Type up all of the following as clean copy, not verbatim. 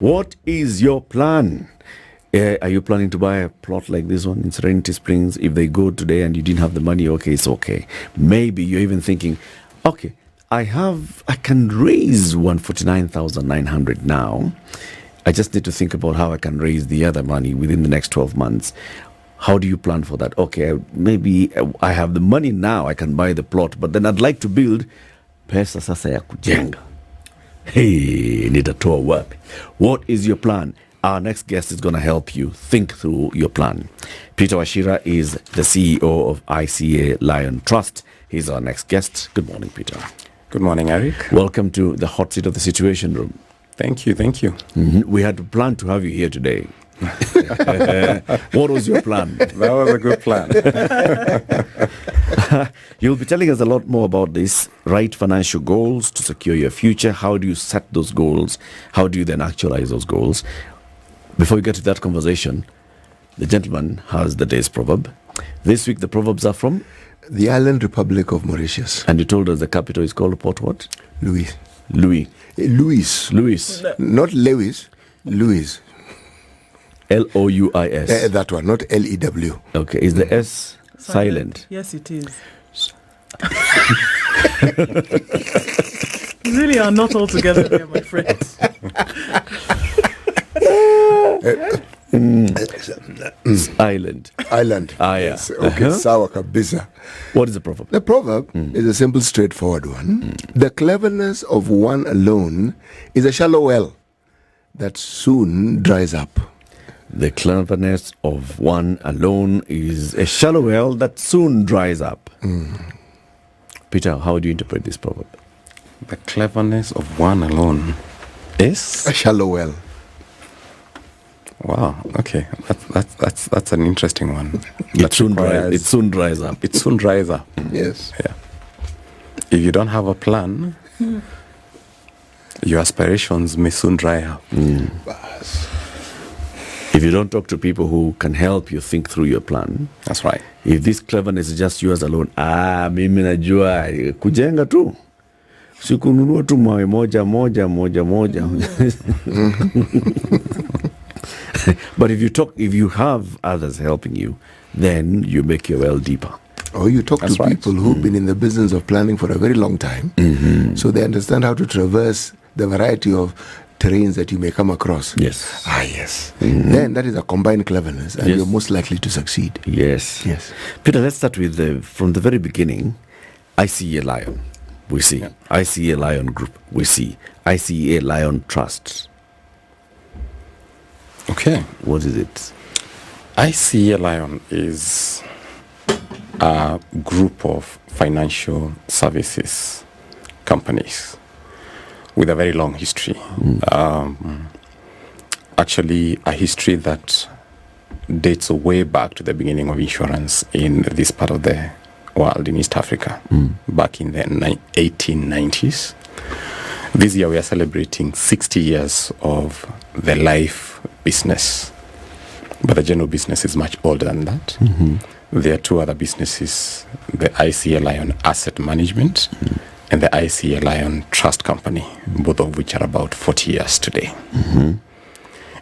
What is your plan? Are you planning to buy a plot like this one in Serenity Springs? If they go today and you didn't have the money, okay, it's okay. Maybe you're even thinking, okay, I can raise 149,900 now. I just need to think about how I can raise the other money within the next 12 months. How do you plan for that? Okay, maybe I have the money now, I can buy the plot, but then I'd like to build pesa sasa ya kujenga. Hey, nitatoa wapi? What is your plan? Our next guest is going to help you think through your plan. Peter Wachira is the CEO of ICEA Lion Trust. He's our next guest. Good morning, Peter. Good morning, Eric. Welcome to the hot seat of the Situation Room. Thank you. Mm-hmm. We had to plan to have you here today. What was your plan? That was a good plan. You'll be telling us a lot more about this. Right financial goals to secure your future. How do you set those goals? How do you then actualize those goals? Before we get to that conversation, the gentleman has the day's proverb. This week the proverbs are from? The Island Republic of Mauritius. And you told us the capital is called Port what? Louis. Louis. Louis. Not Lewis. Louis. Louis. That one, not Lew. Okay. Is the S silent? Yes, it is. You really are not all together there, my friends. Island. Island. Ah, yeah. Yes. Okay, sawa kabisa. What is the proverb? The proverb is a simple, straightforward one. The cleverness of one alone is a shallow well that soon dries up. The cleverness of one alone is a shallow well that soon dries up. Peter, how do you interpret this proverb? The cleverness of one alone is A shallow well. wow. Okay, that's an interesting one. It soon dries up. It soon dries up. Yes. Yeah. If you don't have a plan, your aspirations may soon dry up. If you don't talk to people who can help you think through your plan, That's right. if this cleverness is just yours alone, mimi najua kujenga tu, sikununua tu mawe moja. But if you have others helping you, then you make your well deeper. Or you talk That's to right. people who've been in the business of planning for a very long time, so they understand how to traverse the variety of terrains that you may come across. Yes. Yes. Then that is a combined cleverness, and Yes. you're most likely to succeed. Yes. Yes. Peter, let's start with from the very beginning. ICEA Lion, we see. ICEA Lion Group, we see. ICEA Lion Trust. Okay. What is it? ICEA Lion is a group of financial services companies with a very long history. Actually, a history that dates way back to the beginning of insurance in this part of the world, in East Africa, back in the 1890s. This year, we are celebrating 60 years of the life business. But the general business is much older than that. There are two other businesses, the ICEA Lion Asset Management and the ICEA Lion Trust Company, both of which are about 40 years today.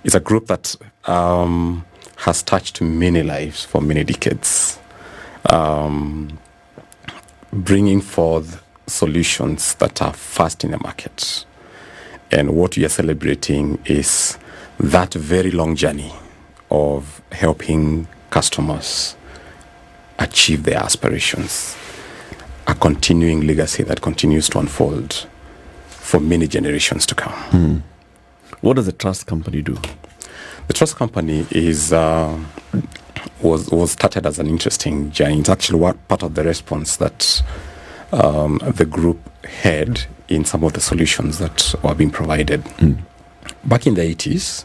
It's a group that has touched many lives for many decades, bringing forth solutions that are fast in the market. And what we are celebrating is that very long journey of helping customers achieve their aspirations, a continuing legacy that continues to unfold for many generations to come. What does the trust company do? The trust company is was started as an interesting journey. It's actually part of the response that the group had in some of the solutions that were being provided. Back in the 80s,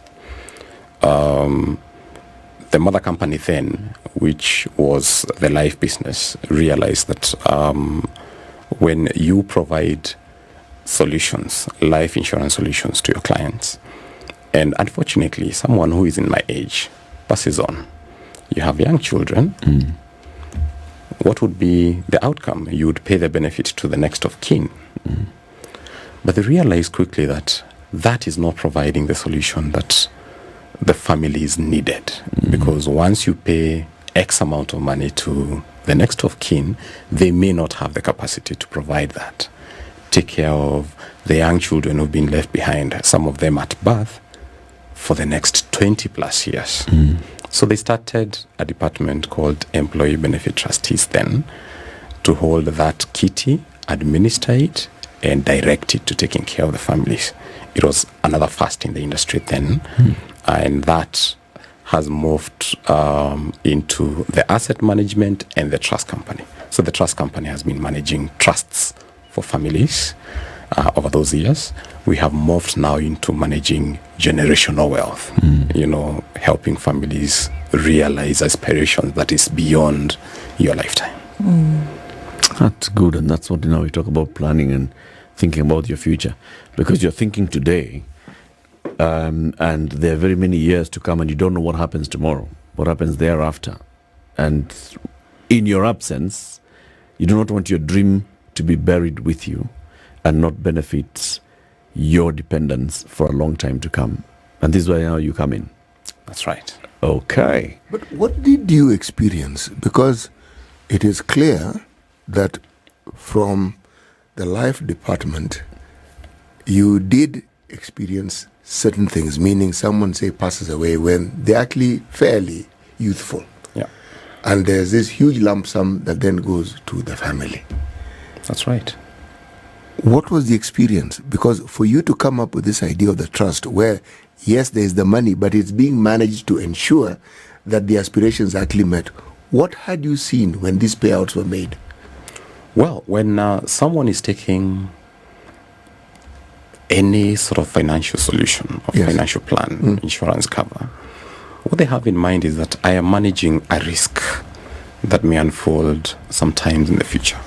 the mother company then, which was the life business, realized that when you provide solutions, life insurance solutions to your clients, and unfortunately, someone who is in my age passes on, you have young children, what would be the outcome? You would pay the benefit to the next of kin. But they realized quickly that that is not providing the solution that the family is needed. Because once you pay X amount of money to the next of kin, they may not have the capacity to provide that. Take care of the young children who've been left behind, some of them at birth, for the next 20 plus years. So they started a department called Employee Benefit Trustees then to hold that kitty, administer it, and direct it to taking care of the families. It was another first in the industry then, and that has moved into the asset management and the trust company. So the trust company has been managing trusts for families over those years. We have moved now into managing generational wealth, helping families realize aspirations that is beyond your lifetime. That's good, and that's what we talk about planning and thinking about your future, because you're thinking today, and there are very many years to come, and you don't know what happens tomorrow, what happens thereafter, and in your absence, you do not want your dream to be buried with you and not benefit your dependents for a long time to come. And this is why now you come in. That's right. Okay. But what did you experience? Because it is clear that from the life department, you did experience certain things, meaning someone, say, passes away when they're actually fairly youthful. Yeah. And there's this huge lump sum that then goes to the family. That's right. What was the experience? Because for you to come up with this idea of the trust where, yes, there's the money, but it's being managed to ensure that the aspirations are actually met, what had you seen when these payouts were made? Well, when someone is taking any sort of financial solution or financial plan, insurance cover, what they have in mind is that I am managing a risk that may unfold sometimes in the future.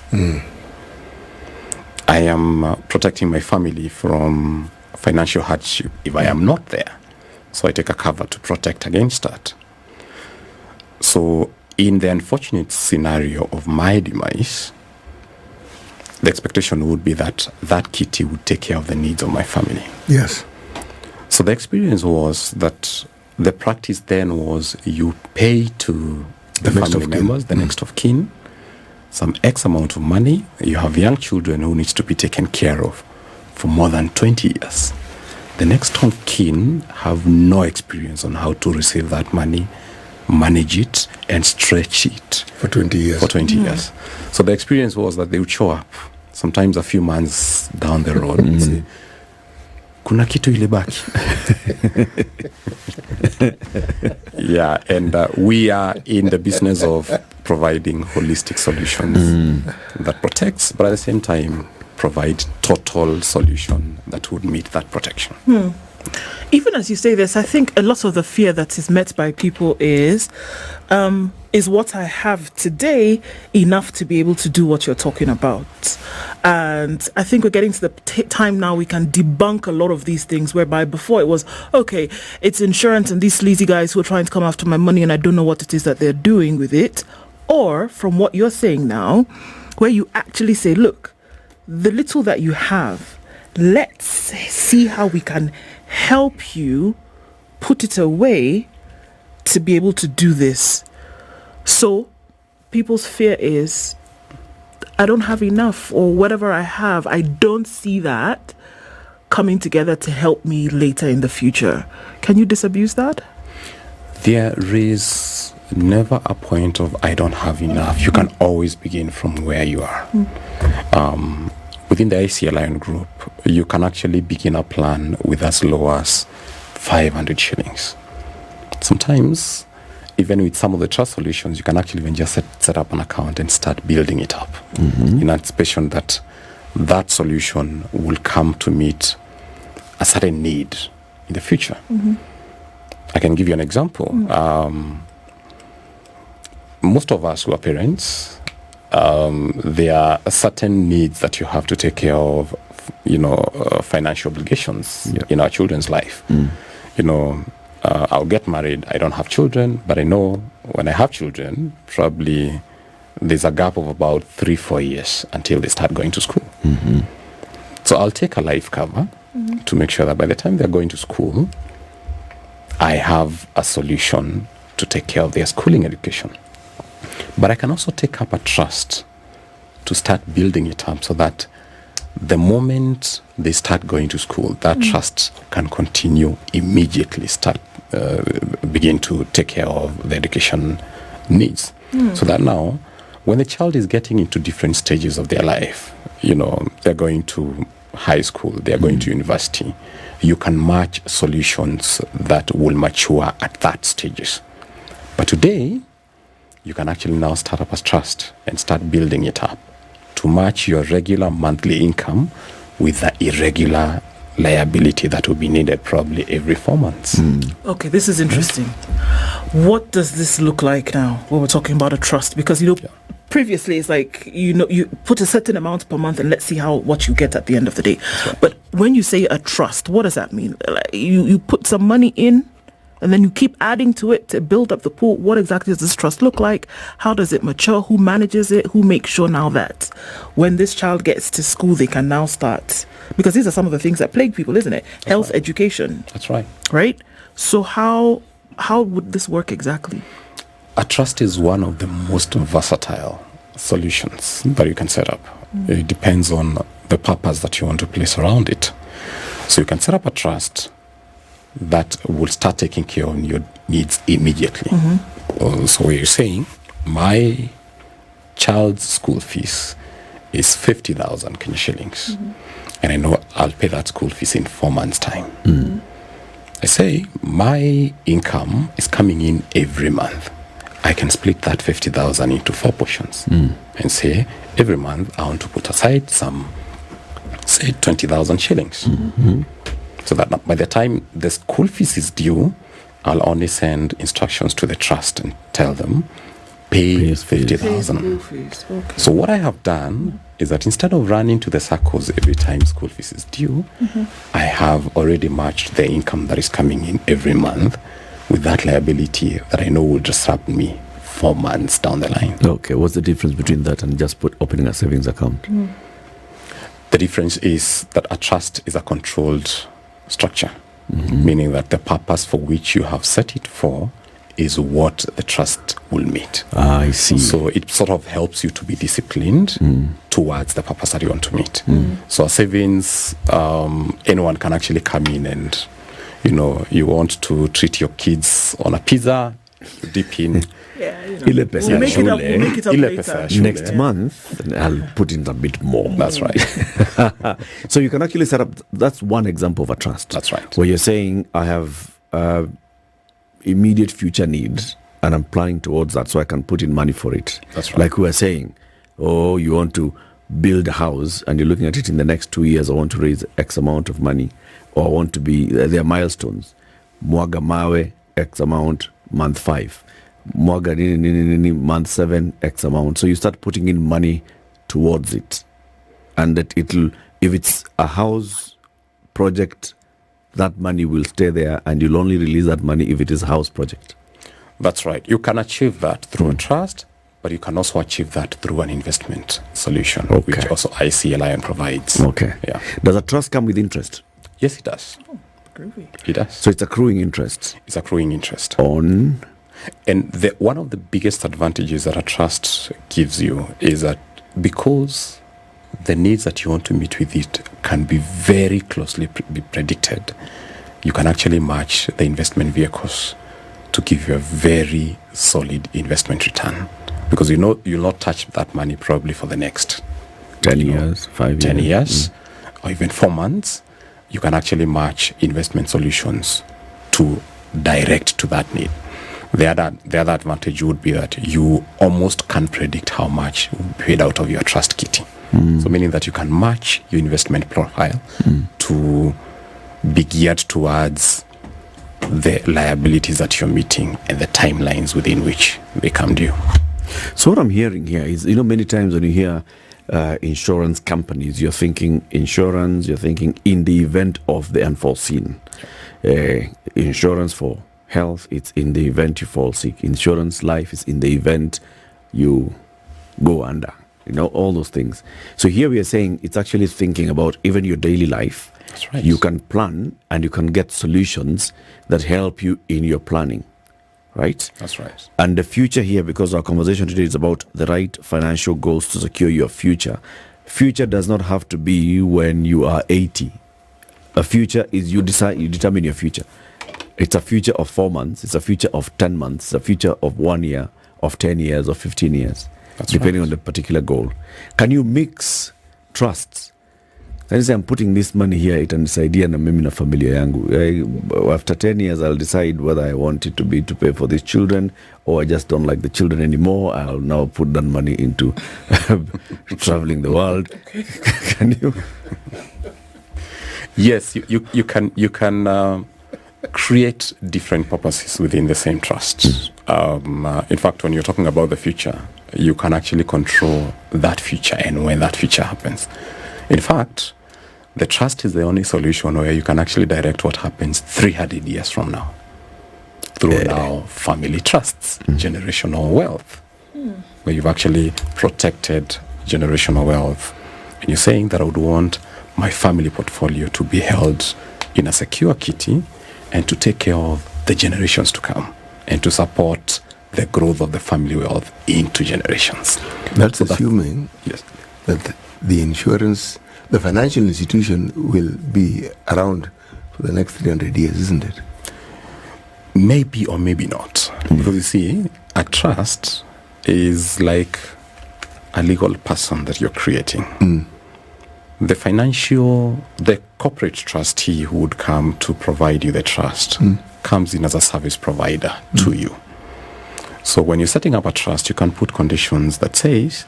I am protecting my family from financial hardship if I am not there. So I take a cover to protect against that. So in the unfortunate scenario of my demise, the expectation would be that that kitty would take care of the needs of my family. Yes. So the experience was that the practice then was you pay to the family members, the next of kin, some X amount of money. You have young children who needs to be taken care of for more than 20 years. The next of kin have no experience on how to receive that money, manage it, and stretch it. For 20 years. For 20 years. So the experience was that they would show up, sometimes a few months down the road, and say, kuna kitu ilibaki. Yeah, and we are in the business of providing holistic solutions that protects, but at the same time provide total solution that would meet that protection. Even as you say this, I think a lot of the fear that is met by people is what I have today enough to be able to do what you're talking about? And I think we're getting to the time now we can debunk a lot of these things, whereby before it was, okay, it's insurance and these sleazy guys who are trying to come after my money and I don't know what it is that they're doing with it. Or from what you're saying now, where you actually say, look, the little that you have, let's see how we can help you put it away to be able to do this. So people's fear is, I don't have enough, or whatever I have, I don't see that coming together to help me later in the future. Can you disabuse that? There is never a point of I don't have enough. You can always begin from where you are. Within the ICEA Lion Group, you can actually begin a plan with as low as 500 shillings. Sometimes, even with some of the trust solutions, you can actually even just set up an account and start building it up in anticipation that that solution will come to meet a certain need in the future. I can give you an example. Most of us who are parents, there are certain needs that you have to take care of, financial obligations in our children's life. I'll get married, I don't have children, but I know when I have children, probably there's a gap of about 3-4 years until they start going to school. So I'll take a life cover to make sure that by the time they're going to school, I have a solution to take care of their schooling education. But I can also take up a trust to start building it up so that the moment they start going to school, that trust can continue immediately, begin to take care of the education needs. So that now, when the child is getting into different stages of their life, they're going to high school, they're going to university, you can match solutions that will mature at that stages. But today, you can actually now start up a trust and start building it up to match your regular monthly income with the irregular liability that will be needed probably every 4 months. Okay, this is interesting. What does this look like now when we're talking about a trust? Because, previously it's like, you put a certain amount per month and let's see what you get at the end of the day. Right. But when you say a trust, what does that mean? Like, you put some money in and then you keep adding to it to build up the pool. What exactly does this trust look like? How does it mature? Who manages it? Who makes sure now that when this child gets to school, they can now start? Because these are some of the things that plague people, isn't it? That's Health, right. Education. That's right. Right? So how would this work exactly? A trust is one of the most versatile solutions that you can set up. It depends on the purpose that you want to place around it. So you can set up a trust that will start taking care of your needs immediately. So you're saying, my child's school fees is 50,000 Kenya shillings. And I know I'll pay that school fees in 4 months' time. I say, my income is coming in every month. I can split that 50,000 into 4 portions and say, every month I want to put aside some, say, 20,000 shillings. So that by the time the school fees is due, I'll only send instructions to the trust and tell them, pay 50,000. Okay. So what I have done is that instead of running to the circles every time school fees is due, I have already matched the income that is coming in every month with that liability that I know will disrupt me 4 months down the line. Okay, what's the difference between that and just opening a savings account? The difference is that a trust is a controlled structure, meaning that the purpose for which you have set it for is what the trust will meet. I see. So it sort of helps you to be disciplined towards the purpose that you want to meet. So a savings, anyone can actually come in and, you want to treat your kids on a pizza, dip in. Ile pesa We'll make it up, shule. we'll make it up Ile later. pesa shule. Next month, I'll put in a bit more. That's right. So you can actually set up, that's one example of a trust. That's right. Where you're saying, I have immediate future needs and I'm planning towards that so I can put in money for it. That's right. Like we were saying, you want to build a house and you're looking at it in the next 2 years, I want to raise X amount of money, or I want to be, there are milestones. Mwaga mawe, X amount, month 5. Mwaga nini, month 7, X amount. So you start putting in money towards it. And that it'll, if it's a house project, that money will stay there and you'll only release that money if it is a house project. That's right. You can achieve that through a trust, but you can also achieve that through an investment solution, which also ICEA provides. Okay. Yeah. Does a trust come with interest? Yes, it does. Groovy. It does. So it's accruing interest It's accruing interest. on... And one of the biggest advantages that a trust gives you is that because the needs that you want to meet with it can be very closely be predicted, you can actually match the investment vehicles to give you a very solid investment return. Because you'll not touch that money probably for the next 10 years, 5 years. 10 years, or even 4 months. You can actually match investment solutions to direct to that need. The other advantage would be that you almost can predict how much will be paid out of your trust kitty. So meaning that you can match your investment profile to be geared towards the liabilities that you're meeting and the timelines within which they come due. So what I'm hearing here is, many times when you hear insurance companies, you're thinking insurance, you're thinking in the event of the unforeseen. Insurance for health, it's in the event you fall sick. Insurance life is in the event you go under. All those things. So here we are saying it's actually thinking about even your daily life. That's right. You can plan and you can get solutions that help you in your planning, right? That's right. And the future here, because our conversation today is about the right financial goals to secure your future. Future does not have to be when you are 80. A future is you determine your future. It's a future of 4 months, it's a future of 10 months, it's a future of 1 year, of 10 years, of 15 years, That's depending right. on the particular goal. Can you mix trusts? Can you say, I'm putting this money here, itanisaidia na mimi na familia yangu. After 10 years, I'll decide whether I want it to be to pay for these children, or I just don't like the children anymore. I'll now put that money into traveling the world. Can you? Yes, you can create different purposes within the same trust. In fact, when you're talking about the future, you can actually control that future and when that future happens. In fact, the trust is the only solution where you can actually direct what happens 300 years from now through now family trusts, generational wealth, where you've actually protected generational wealth. And you're saying that I would want my family portfolio to be held in a secure kitty and to take care of the generations to come and to support the growth of the family wealth into generations. That's assuming Yes. that the insurance, the financial institution will be around for the next 300 years, isn't it? Maybe or maybe not. Because you see, a trust is like a legal person that you're creating. The corporate trustee who would come to provide you the trust comes in as a service provider to you. So when you're setting up a trust, you can put conditions that says,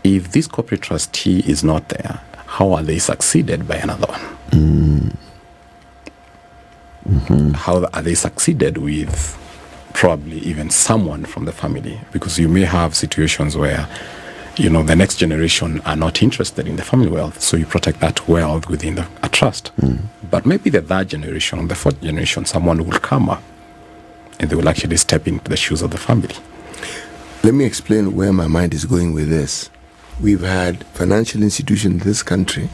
if this corporate trustee is not there, how are they succeeded by another one? How are they succeeded with probably even someone from the family? Because you may have situations where, the next generation are not interested in the family wealth, so you protect that wealth within a trust. But maybe the third generation or the fourth generation, someone will come up and they will actually step into the shoes of the family. Let me explain where my mind is going with this. We've had financial institutions in this country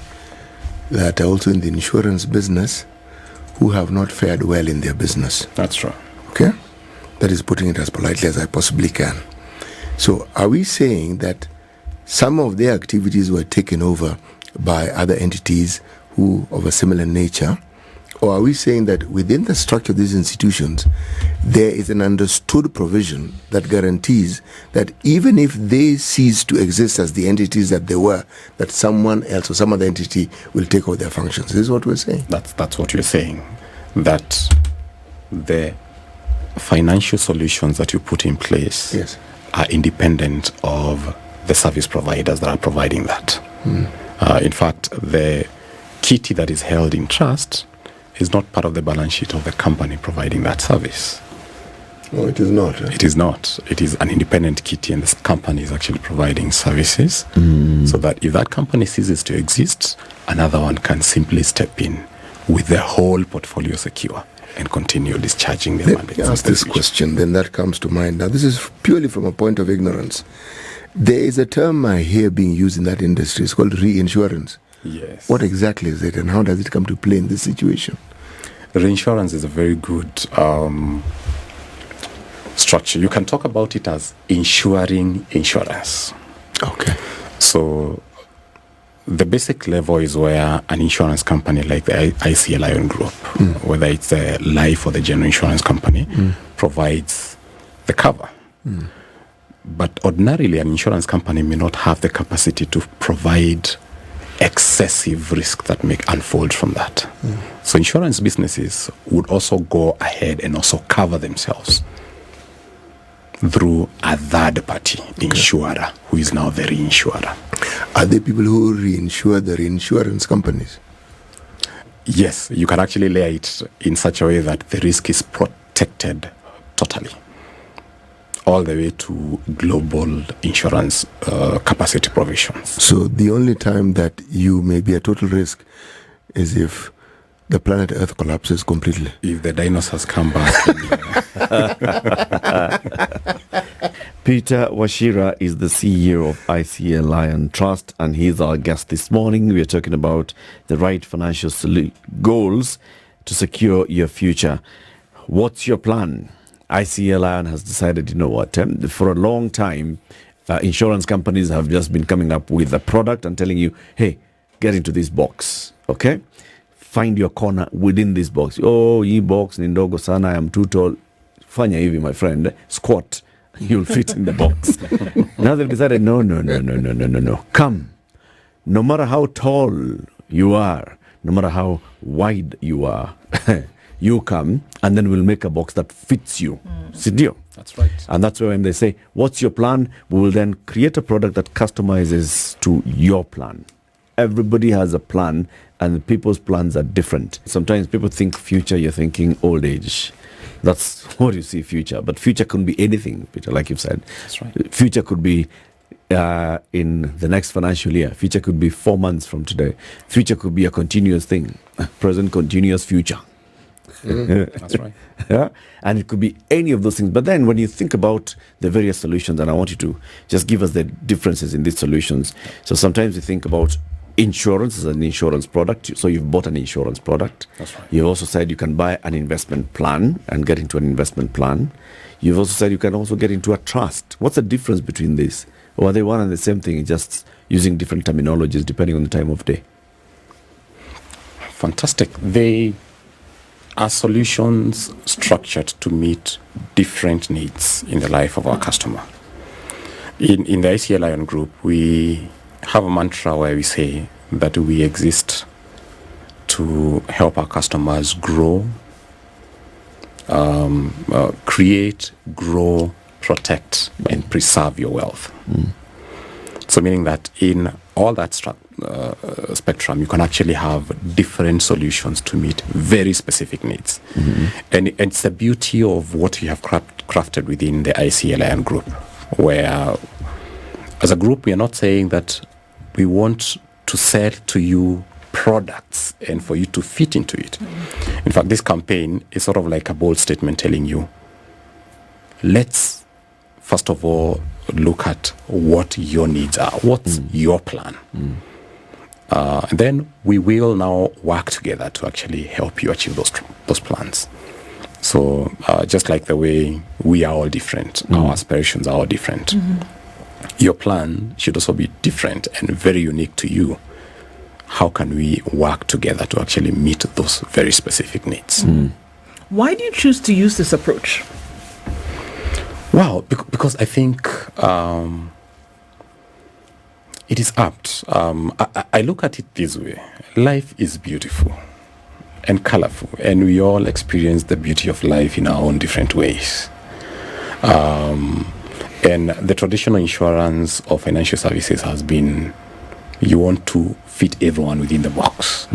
that are also in the insurance business who have not fared well in their business. That's right. Okay? That is putting it as politely as I possibly can. So are we saying that some of their activities were taken over by other entities who of a similar nature? Or are we saying that within the structure of these institutions, there is an understood provision that guarantees that even if they cease to exist as the entities that they were, that someone else or some other entity will take over their functions? This is what we're saying. That's what you're saying. That the financial solutions that you put in place Yes. are independent of the service providers that are providing that. In fact, the kitty that is held in trust is not part of the balance sheet of the company providing that service. No, it is not. Right? It is not. It is an independent kitty, and this company is actually providing services so that if that company ceases to exist, another one can simply step in with the whole portfolio secure and continue discharging their Let mandates. me ask this question, then that comes to mind. Now, this is purely from a point of ignorance. There is a term I hear being used in that industry. It's called reinsurance. Yes. What exactly is it, and how does it come to play in this situation? Reinsurance is a very good structure. You can talk about it as insuring insurance. Okay. So the basic level is where an insurance company like the ICEA Lion Group, whether it's the life or the general insurance company, provides the cover. But ordinarily, an insurance company may not have the capacity to provide excessive risk that may unfold from that. So insurance businesses would also go ahead and also cover themselves through a third party insurer who is now the reinsurer. Are there people who reinsure the reinsurance companies? Yes, you can actually layer it in such a way that the risk is protected totally, all the way to global insurance capacity provisions. So the only time that you may be a total risk is if the planet Earth collapses completely. If the dinosaurs come back. Peter Wachira is the CEO of ICEA Lion Trust, and he's our guest this morning. We are talking about the right financial goals to secure your future. What's your plan? ICEA Lion has decided, you know what, for a long time, insurance companies have just been coming up with a product and telling you, hey, get into this box, okay? Find your corner within this box. Oh, ye box ni ndogo sana, I am too tall. Fanya hivi, my friend, squat. You'll fit in the box. Now they've decided, no. Come. No matter how tall you are, no matter how wide you are, you come, and then we'll make a box that fits you. Sidio? That's right. And that's where when they say, what's your plan? We will then create a product that customizes to your plan. Everybody has a plan, and people's plans are different. Sometimes people think future, you're thinking old age. That's what you see future. But future could be anything, Peter, like you've said. That's right. Future could be in the next financial year. Future could be 4 months from today. Future could be a continuous thing. Present, continuous, future. That's right. Yeah? And it could be any of those things. But then when you think about the various solutions, and I want you to just give us the differences in these solutions. So sometimes you think about insurance as an insurance product. So you've bought an insurance product. That's right. You've also said you can buy an investment plan and get into an investment plan. You've also said you can also get into a trust. What's the difference between these? Or are they one and the same thing, just using different terminologies depending on the time of day? Fantastic. They are solutions structured to meet different needs in the life of our customer. In the ICEA Lion Group, we have a mantra where we say that we exist to help our customers grow, create, grow, protect, and preserve your wealth. So meaning that in all that spectrum, you can actually have different solutions to meet very specific needs. And it's the beauty of what we have crafted within the ICEA Lion Group, where as a group, we are not saying that we want to sell to you products and for you to fit into it. In fact, this campaign is sort of like a bold statement telling you, let's first of all look at what your needs are. What's your plan? And then we will now work together to actually help you achieve those plans. So just like the way we are all different, our aspirations are all different. Your plan should also be different and very unique to you. How can we work together to actually meet those very specific needs? Why do you choose to use this approach? Well, because I think it is apt. I look at it this way. Life is beautiful and colorful, and we all experience the beauty of life in our own different ways. And the traditional insurance or financial services has been, you want to fit everyone within the box.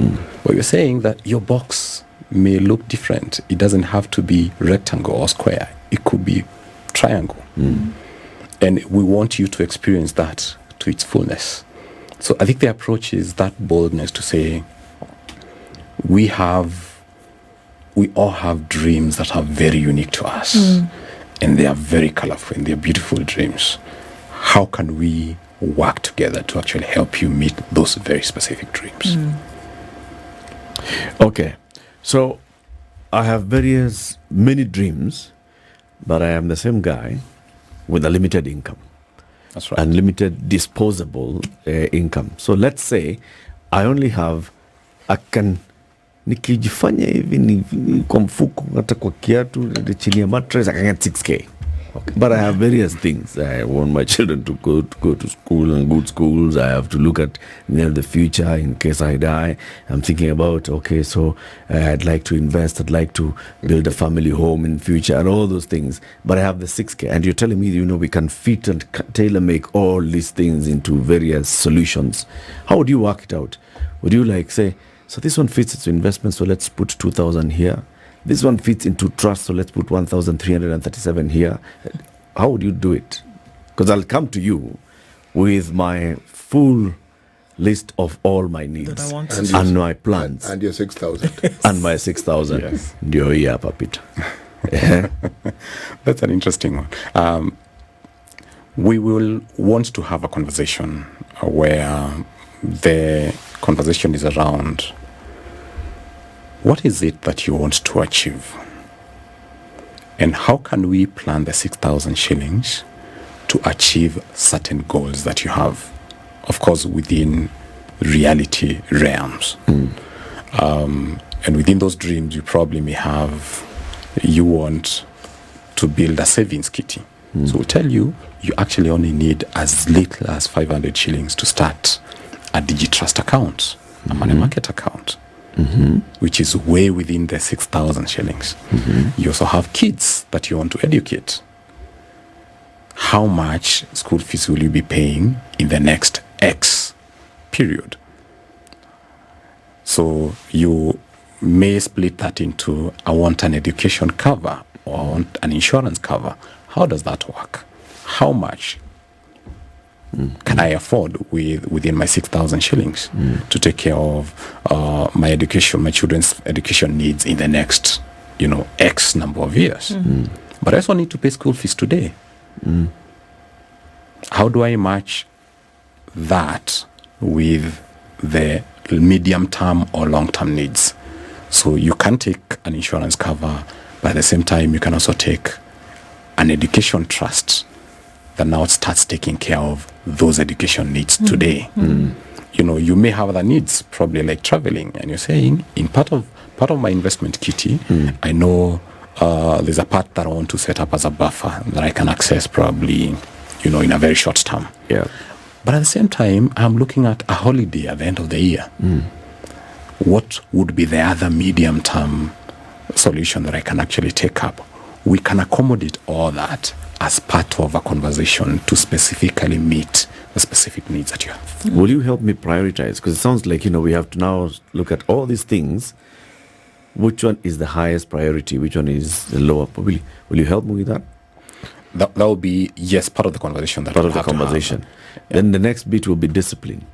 But you're saying that your box may look different. It doesn't have to be rectangle or square. It could be triangle. And we want you to experience that to its fullness. So I think the approach is that boldness to say, we all have dreams that are very unique to us. And they are very colorful and they're beautiful dreams. How can we work together to actually help you meet those very specific dreams? Okay. So I have many dreams, but I am the same guy with a limited income. That's right. And limited disposable income. So let's say I only have, nikijifanya hivi kwa mfuko hata kwa kiatu chini ya mattress I can get 6K. Okay. But I have various things. I want my children to go to school and good schools. I have to look at the future in case I die. I'm thinking about, okay, so I'd like to invest. I'd like to build a family home in future and all those things. But I have the 6K. And you're telling me, we can fit and tailor make all these things into various solutions. How would you work it out? Would you say, so this one fits into investment, so let's put 2,000 here. This one fits into trust, so let's put 1,337 here. How would you do it? Because I'll come to you with my full list of all my needs and my plans. And your 6,000. And my 6,000. Yes. Ndio hii hapa Peter. That's an interesting one. we will want to have a conversation where the conversation is around what is it that you want to achieve, and how can we plan the 6,000 shillings to achieve certain goals that you have, of course, within reality realms. And within those dreams, you probably may have, you want to build a savings kitty. So we'll tell you, you actually only need as little as 500 shillings to start a DigiTrust account, a money market account, which is way within the 6,000 shillings. You also have kids that you want to educate. How much school fees will you be paying in the next X period? So you may split that into, I want an education cover or I want an insurance cover. How does that work? How much can I afford within my 6,000 shillings to take care of my education, my children's education needs in the next, X number of years? But I also need to pay school fees today. How do I match that with the medium-term or long-term needs? So you can take an insurance cover, but at the same time, you can also take an education trust that now starts taking care of those education needs today. You may have other needs, probably like traveling, and you're saying, in part of my investment kitty, I know there's a part that I want to set up as a buffer that I can access probably, in a very short term. Yeah. But at the same time, I'm looking at a holiday at the end of the year. What would be the other medium-term solution that I can actually take up? We can accommodate all that as part of a conversation to specifically meet the specific needs that you have. Will you help me prioritize? Because it sounds like, we have to now look at all these things. Which one is the highest priority? Which one is the lower? Will you help me with that? That will be, yes, part of the conversation. Part of the conversation. Then the next bit will be discipline.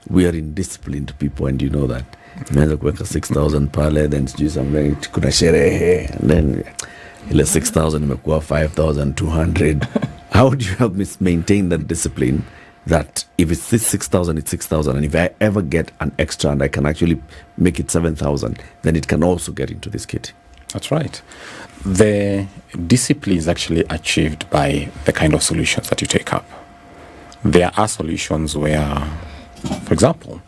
We are indisciplined people, and you know that. Imeanza kuweka 6,000 pale, then sijui something, kuna sherehe, and then ile 6,000 imekuwa 5,200. How do you help me maintain that discipline, that if it's 6,000, it's 6,000, and if I ever get an extra and I can actually make it 7,000, then it can also get into this kit? That's right. The discipline is actually achieved by the kind of solutions that you take up. There are solutions where, for example,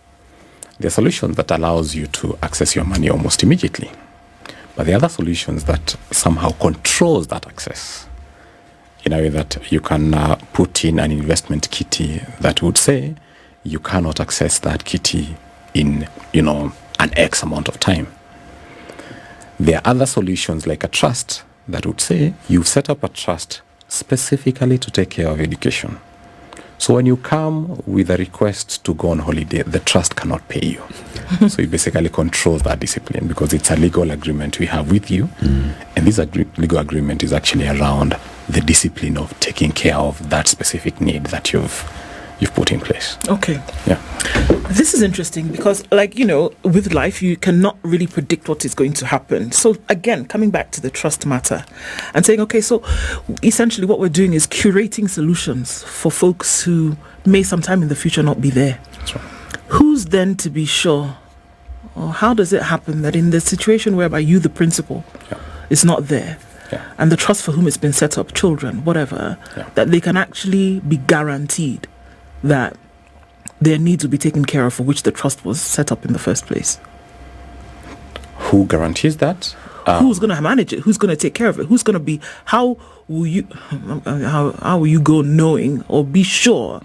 there are solutions that allows you to access your money almost immediately. But there are other solutions that somehow controls that access in a way that you can put in an investment kitty that would say you cannot access that kitty in, an X amount of time. There are other solutions like a trust that would say you set up a trust specifically to take care of education. So when you come with a request to go on holiday, the trust cannot pay you. So it basically controls that discipline because it's a legal agreement we have with you. And this legal agreement is actually around the discipline of taking care of that specific need that you've put in place. Okay. Yeah. This is interesting because, with life, you cannot really predict what is going to happen. So, again, coming back to the trust matter and saying, okay, so essentially what we're doing is curating solutions for folks who may sometime in the future not be there. That's right. Who's then to be sure, or how does it happen that in the situation whereby you, the principal, is not there, and the trust for whom it's been set up, children, whatever, that they can actually be guaranteed that their needs will be taken care of for which the trust was set up in the first place? Who guarantees that? Who's going to manage it? Who's going to take care of it? Who's going to be? How will you go knowing or be sure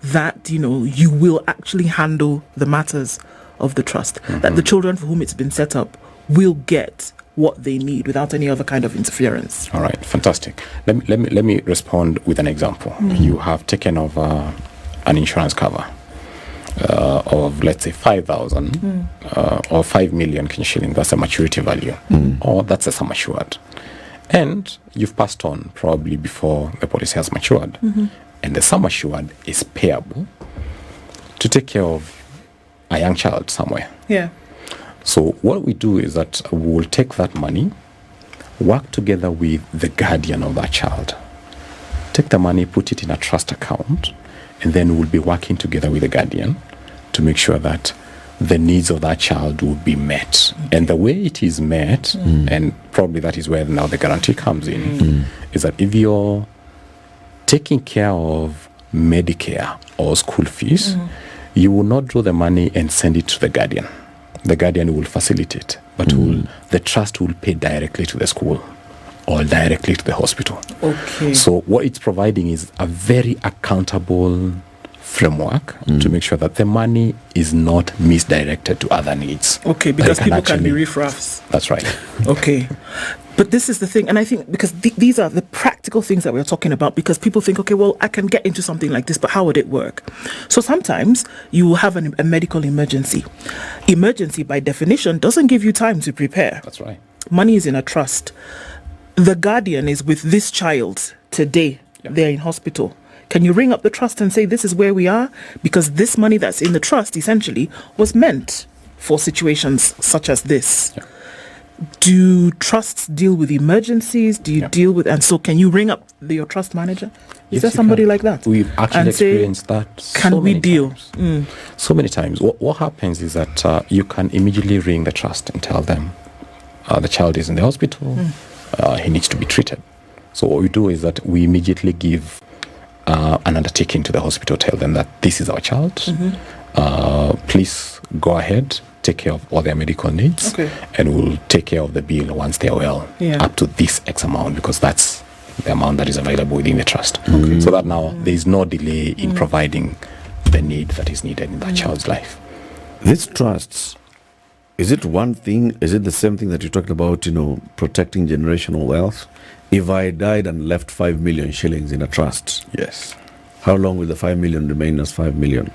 that you will actually handle the matters of the trust? That the children for whom it's been set up will get what they need without any other kind of interference. All right, fantastic. Let me respond with an example. You have taken over an insurance cover of, let's say, 5,000 or 5 million Kenya shilling. That's a maturity value, or that's a sum assured. And you've passed on probably before the policy has matured. And the sum assured is payable to take care of a young child somewhere. Yeah. So what we do is that we will take that money, work together with the guardian of that child, take the money, put it in a trust account, and then we'll be working together with the guardian to make sure that the needs of that child will be met. And the way it is met, and probably that is where now the guarantee comes in, is that if you're taking care of Medicare or school fees, you will not draw the money and send it to the guardian. The guardian will facilitate, but the trust will pay directly to the school or directly to the hospital. Okay. So what it's providing is a very accountable framework to make sure that the money is not misdirected to other needs. Okay, because people can be riffraffs. That's right. Okay. But this is the thing, and I think because these are the practical things that we're talking about, because people think, okay, well, I can get into something like this, but how would it work? So sometimes you will have a medical emergency. Emergency, by definition, doesn't give you time to prepare. That's right. Money is in a trust. The guardian is with this child today. Yeah. They're in hospital. Can you ring up the trust and say, this is where we are? Because this money that's in the trust essentially was meant for situations such as this. Yeah. Do trusts deal with emergencies? Do you deal with, and so can you ring up your trust manager? Is there somebody like that? We've actually experienced that can we deal? So many times. What happens is that you can immediately ring the trust and tell them the child is in the hospital, he needs to be treated. So what we do is that we immediately give an undertaking to the hospital, tell them that this is our child. Please go ahead, take care of all their medical needs, and we'll take care of the bill once they're well, up to this X amount, because that's the amount that is available within the trust. So that now there is no delay in providing the need that is needed in that child's life. These trusts, is it one thing? Is it the same thing that you talked about, protecting generational wealth? If I died and left 5 million shillings in a trust, Yes. how long will the 5 million remain as 5 million?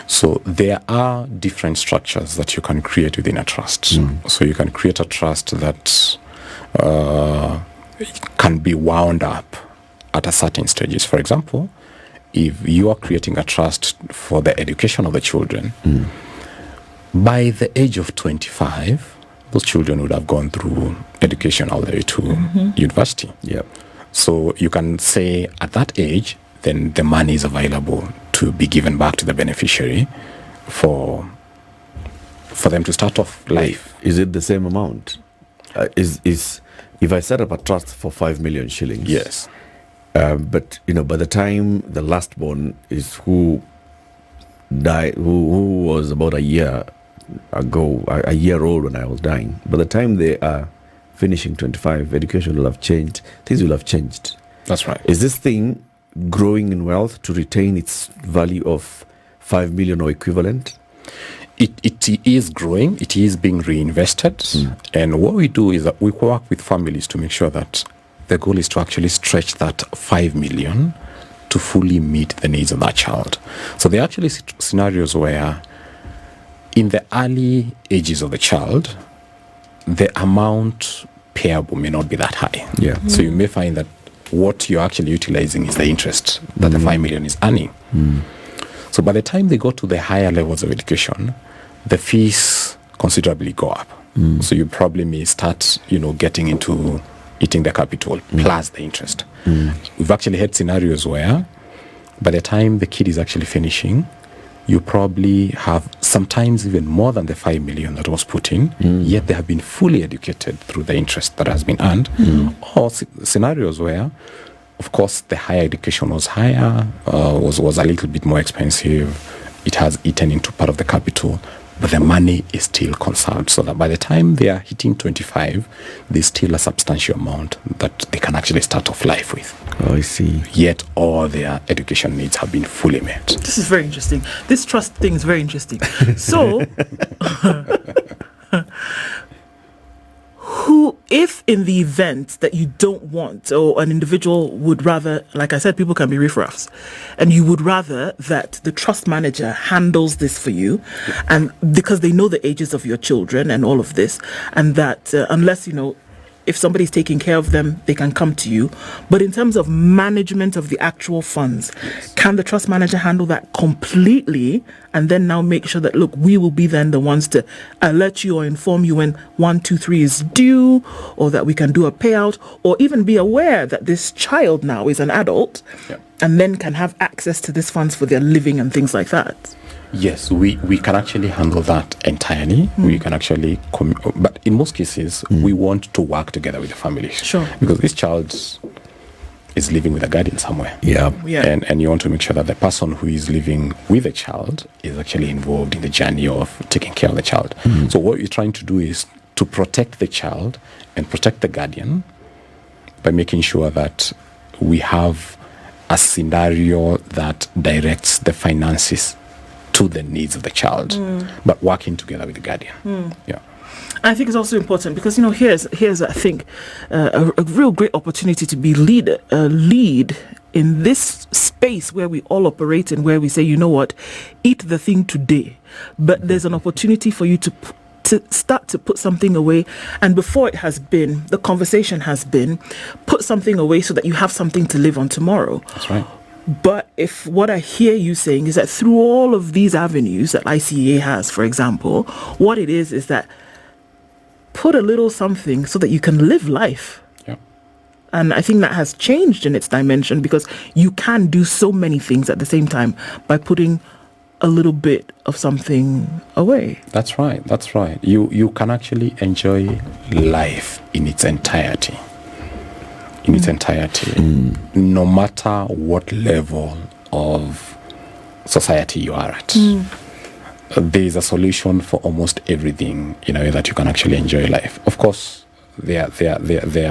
So there are different structures that you can create within a trust. So you can create a trust that can be wound up at a certain stages. For example, if you are creating a trust for the education of the children, by the age of 25, those children would have gone through education all the way to university. Yep. So you can say at that age, then the money is available to be given back to the beneficiary for them to start off life. Is it the same amount? Is if I set up a trust for 5 million shillings? Yes. But by the time the last born is who died, who was about a year ago, a year old when I was dying. By the time they are finishing 25, education will have changed. Things will have changed. That's right. Is this thing growing in wealth to retain its value of 5 million or equivalent? It is growing. It is being reinvested. And what we do is that we work with families to make sure that the goal is to actually stretch that 5 million to fully meet the needs of that child. So there are actually scenarios where in the early ages of the child, the amount payable may not be that high. Yeah. So you may find that what you're actually utilizing is the interest that the 5 million is earning. So by the time they go to the higher levels of education, the fees considerably go up. So you probably may start, getting into eating the capital plus the interest. We've actually had scenarios where by the time the kid is actually finishing, you probably have sometimes even more than the 5 million that was put in, yet they have been fully educated through the interest that has been earned. Or scenarios where, of course, the higher education was higher, was a little bit more expensive. It has eaten into part of the capital, but the money is still conserved, so that by the time they are hitting 25, there's still a substantial amount that they can actually start off life with. Oh, I see. Yet all their education needs have been fully met. This is very interesting. This trust thing is very interesting. So, if in the event that you don't want, or an individual would rather, like I said, people can be riffraffs, and you would rather that the trust manager handles this for you, and because they know the ages of your children and all of this, and that unless if somebody's taking care of them, they can come to you. But in terms of management of the actual funds, can the trust manager handle that completely and then now make sure that, look, we will be then the ones to alert you or inform you when 1, 2, 3 is due, or that we can do a payout, or even be aware that this child now is an adult and then can have access to these funds for their living and things like that? Yes, we can actually handle that entirely. We can actually, but in most cases, we want to work together with the families. Sure. Because this child is living with a guardian somewhere. Yeah. And you want to make sure that the person who is living with the child is actually involved in the journey of taking care of the child. So what you're trying to do is to protect the child and protect the guardian by making sure that we have a scenario that directs the finances to the needs of the child, but working together with the guardian. Yeah. I think it's also important because, here's I think a real great opportunity to be lead in this space where we all operate in, where we say, you know what, eat the thing today, but there's an opportunity for you to start to put something away. And before it has been, the conversation has been, put something away so that you have something to live on tomorrow. That's right. But if what I hear you saying is that through all of these avenues that ICEA has, for example, what it is that put a little something so that you can live life. Yeah. And I think that has changed in its dimension because you can do so many things at the same time by putting a little bit of something away. That's right. That's right. You can actually enjoy life in its entirety. No matter what level of society you are at. There is a solution for almost everything, that you can actually enjoy life. Of course, there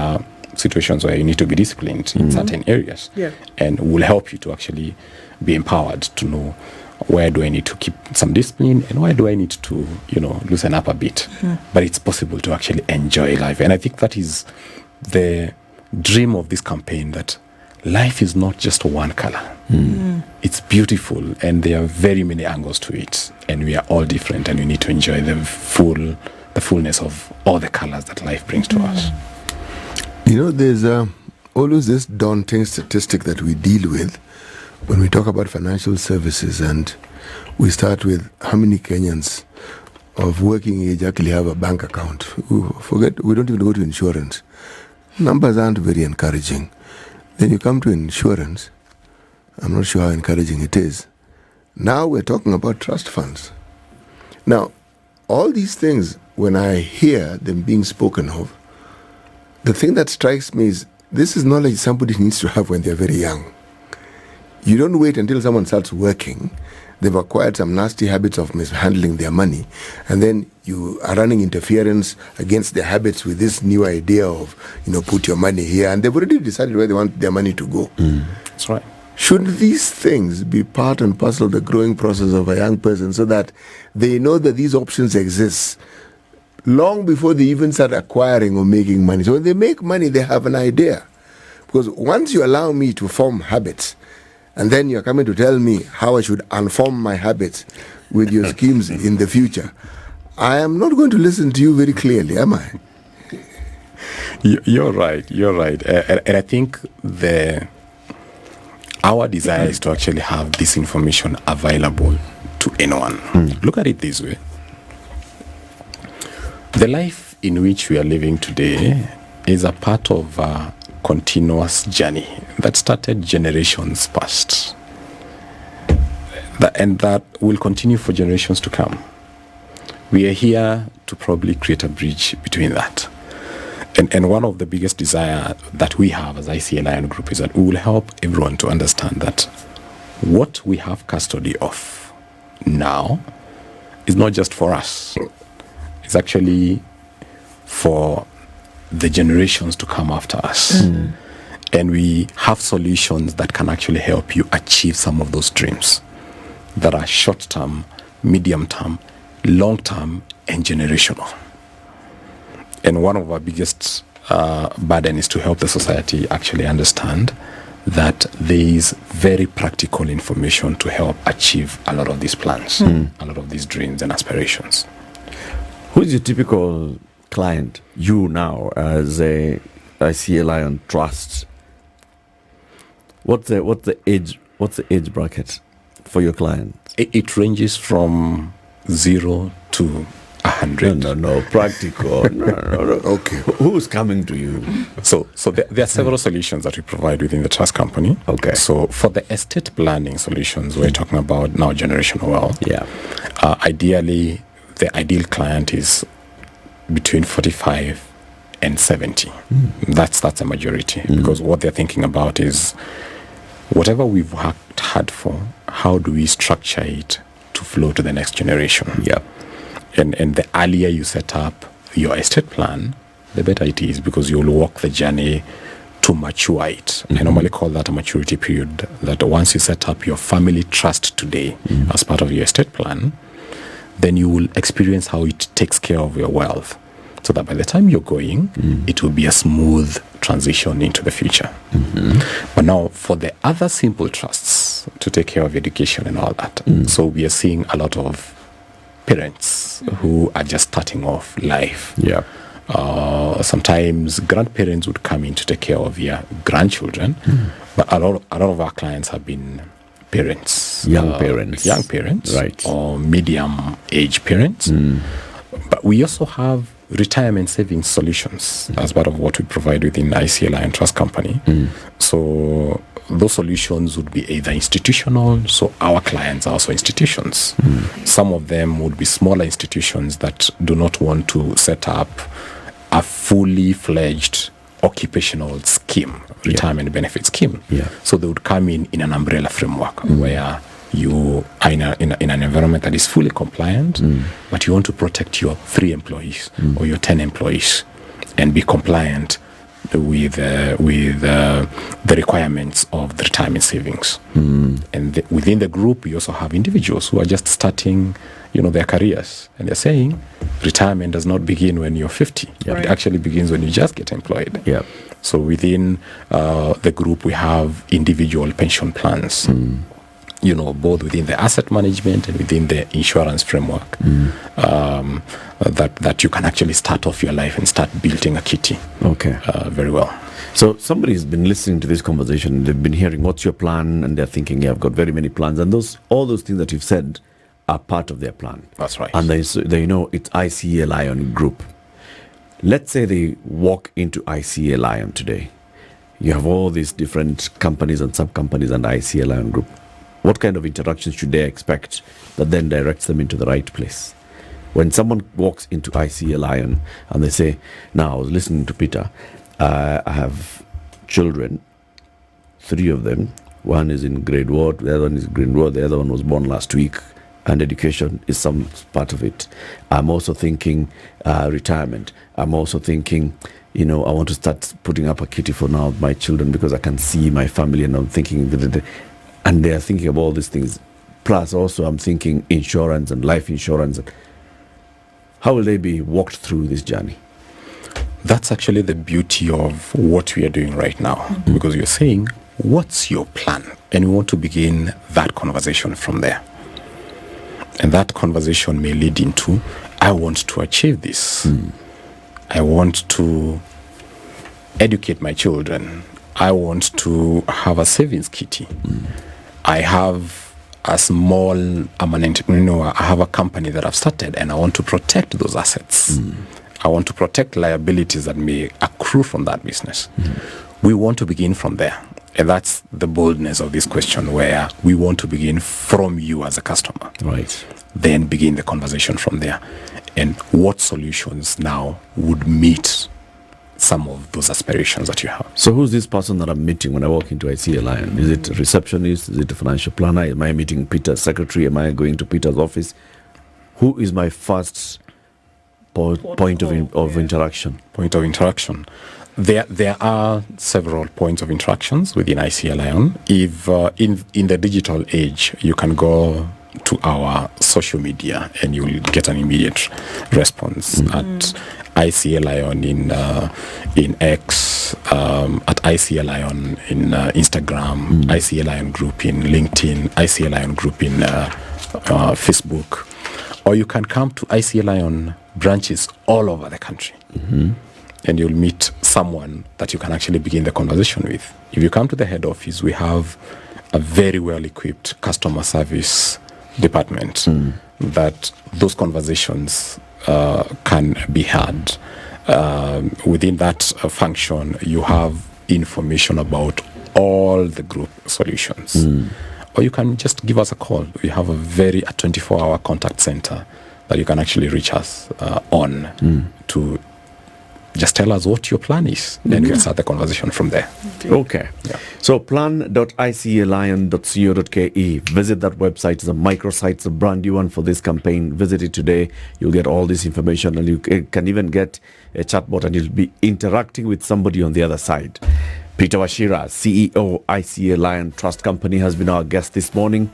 are situations where you need to be disciplined in certain areas, and will help you to actually be empowered to know where do I need to keep some discipline and where do I need to, loosen up a bit. But it's possible to actually enjoy life, and I think that is the dream of this campaign, that life is not just one color. It's beautiful, and there are very many angles to it, and we are all different, and we need to enjoy the fullness of all the colors that life brings to us. There's always this daunting statistic that we deal with when we talk about financial services, and we start with how many Kenyans of working age actually have a bank account. We don't even go to insurance. Numbers aren't very encouraging. Then you come to insurance. I'm not sure how encouraging it is. Now we're talking about trust funds. Now, all these things, when I hear them being spoken of, the thing that strikes me is this is knowledge somebody needs to have when they're very young. You don't wait until someone starts working. They've acquired some nasty habits of mishandling their money, and then you are running interference against their habits with this new idea of, put your money here, and they've already decided where they want their money to go. That's right. Should these things be part and parcel of the growing process of a young person so that they know that these options exist long before they even start acquiring or making money? So when they make money, they have an idea. Because once you allow me to form habits, and then you're coming to tell me how I should unform my habits with your schemes in the future, I am not going to listen to you very clearly, am I? You're right. And I think our desire is to actually have this information available to anyone. Look at it this way. The life in which we are living today is a part of a continuous journey that started generations past, and that will continue for generations to come. We are here to probably create a bridge between that. And one of the biggest desire that we have as ICEA Lion Group is that we will help everyone to understand that what we have custody of now is not just for us. It's actually for the generations to come after us. And we have solutions that can actually help you achieve some of those dreams that are short-term, medium-term, long-term, and generational. And one of our biggest burden is to help the society actually understand that there is very practical information to help achieve a lot of these plans, a lot of these dreams and aspirations. Who is your typical client, you now as a ICEA Lion Trust, what's the age bracket for your client? It ranges from 0 to 100. No, practical. No. Okay. Who's coming to you? So there are several solutions that we provide within the trust company. Okay. So for the estate planning solutions, we're talking about now generational wealth. Yeah. Ideally, the ideal client is between 45 and 70. That's a majority, because what they're thinking about is whatever we've worked hard for, how do we structure it to flow to the next generation? Yeah. And the earlier you set up your estate plan, the better it is, because you'll walk the journey to mature it. I normally call that a maturity period, that once you set up your family trust today as part of your estate plan, then you will experience how it takes care of your wealth, so that by the time you're going, it will be a smooth transition into the future. But now, for the other simple trusts to take care of education and all that, so we are seeing a lot of parents who are just starting off life. Yeah. Sometimes grandparents would come in to take care of your grandchildren, but a lot of our clients have been parents, Young parents, right, or medium age parents. But we also have retirement savings solutions as part of what we provide within ICEA Lion Trust Company. So those solutions would be either institutional, so our clients are also institutions. Some of them would be smaller institutions that do not want to set up a fully fledged occupational scheme, retirement benefit scheme. Yeah. So they would come in an umbrella framework where you are in an environment that is fully compliant, but you want to protect your 3 employees or your 10 employees and be compliant with the requirements of the retirement savings. And within the group, we also have individuals who are just starting, their careers, and they're saying retirement does not begin when you're 50. Yeah. It actually begins when you just get employed. Yeah. So within the group, we have individual pension plans. Both within the asset management and within the insurance framework, that you can actually start off your life and start building a kitty. Okay. Very well. So somebody's been listening to this conversation. They've been hearing, what's your plan? And they're thinking, yeah, I've got very many plans. And all those things that you've said are part of their plan. That's right. And it's ICEA Lion Group. Let's say they walk into ICEA Lion today. You have all these different companies and sub-companies and ICEA Lion Group. What kind of interactions should they expect that then directs them into the right place? When someone walks into ICEA Lion and they say, now I was listening to Peter, I have children, 3 of them. One is in grade what, the other one is grade what, the other one was born last week, and education is some part of it. I'm also thinking retirement. I'm also thinking, I want to start putting up a kitty for now my children because I can see my family, and I'm thinking, and they are thinking of all these things. Plus, also, I'm thinking insurance and life insurance. How will they be walked through this journey? That's actually the beauty of what we are doing right now, because you're saying, what's your plan? And we want to begin that conversation from there. And that conversation may lead into, I want to achieve this. I want to educate my children. I want to have a savings kitty. I have a small, I'm an entrepreneur, I have a company that I've started and I want to protect those assets. I want to protect liabilities that may accrue from that business. We want to begin from there. And that's the boldness of this question, where we want to begin from you as a customer. Right. Then begin the conversation from there. And what solutions now would meet some of those aspirations that you have. So who's this person that I'm meeting when I walk into ICEA Lion? Is it a receptionist? Is it a financial planner? Am I meeting Peter's secretary? Am I going to Peter's office? Who is my first point of interaction? Point of interaction. There are several points of interactions within ICEA Lion. If in the digital age, you can go to our social media and you will get an immediate response at ICEA Lion in X, at ICEA Lion in Instagram, ICEA Lion Group in LinkedIn, ICEA Lion Group in Facebook, or you can come to ICEA Lion branches all over the country. And you'll meet someone that you can actually begin the conversation with. If you come to the head office, we have a very well-equipped customer service department that those conversations can be had. Within that function, you have information about all the group solutions. Or you can just give us a call. We have a 24-hour contact center that you can actually reach us on to just tell us what your plan is. Then we'll start the conversation from there. Okay. Yeah. So plan.icealion.co.ke. Visit that website. It's a microsite. It's a brand new one for this campaign. Visit it today. You'll get all this information, and you can even get a chatbot, and you'll be interacting with somebody on the other side. Peter Wachira, CEO, ICEA Lion Trust Company, has been our guest this morning.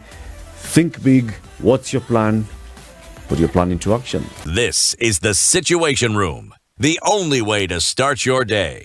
Think big. What's your plan? Put your plan into action. This is the Situation Room, the only way to start your day.